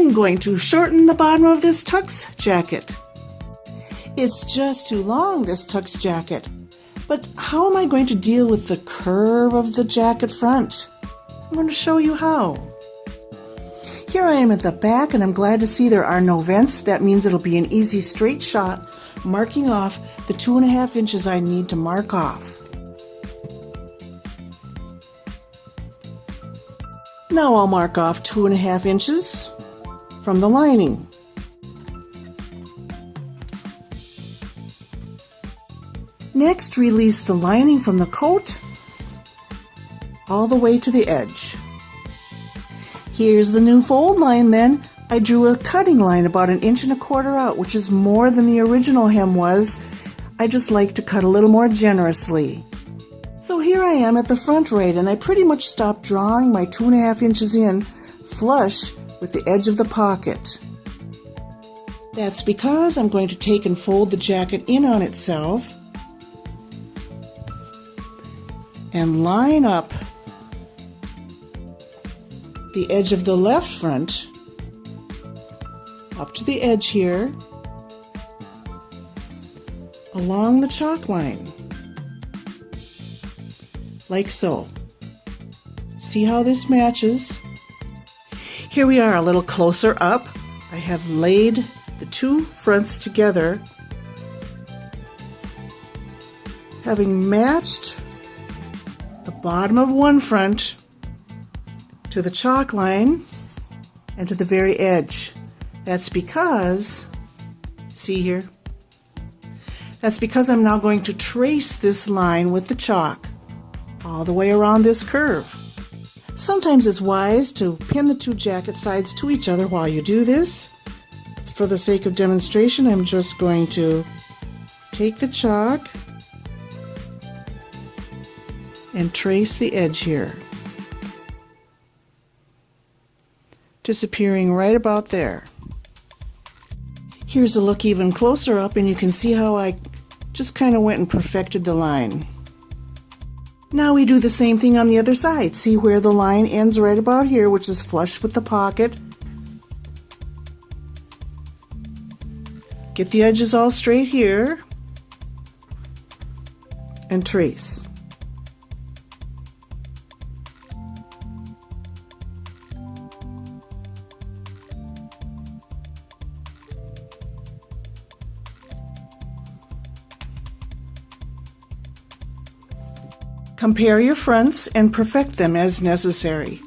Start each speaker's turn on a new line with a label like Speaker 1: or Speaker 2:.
Speaker 1: I'm going to shorten the bottom of this tux jacket. It's just too long, this tux jacket. But how am I going to deal with the curve of the jacket front? I'm going to show you how. Here I am at the back, and I'm glad to see there are no vents. That means it'll be an easy straight shot, marking off the 2.5 inches I need to mark off. Now I'll mark off 2.5 inches from the lining. Next, release the lining from the coat all the way to the edge. Here's the new fold line then. I drew a cutting line about 1.25 inches out, which is more than the original hem was. I just like to cut a little more generously. So here I am at the front right, and I pretty much stopped drawing my 2.5 inches in, flush with the edge of the pocket. That's because I'm going to take and fold the jacket in on itself and line up the edge of the left front up to the edge here along the chalk line, like so. See how this matches? Here we are a little closer up. I have laid the two fronts together, having matched the bottom of one front to the chalk line and to the very edge. That's because, see here? That's because I'm now going to trace this line with the chalk all the way around this curve. Sometimes it's wise to pin the two jacket sides to each other while you do this. For the sake of demonstration, I'm just going to take the chalk and trace the edge here, disappearing right about there. Here's a look even closer up, and you can see how I just kind of went and perfected the line. Now we do the same thing on the other side. See where the line ends right about here, which is flush with the pocket. Get the edges all straight here and trace. Compare your fronts and perfect them as necessary.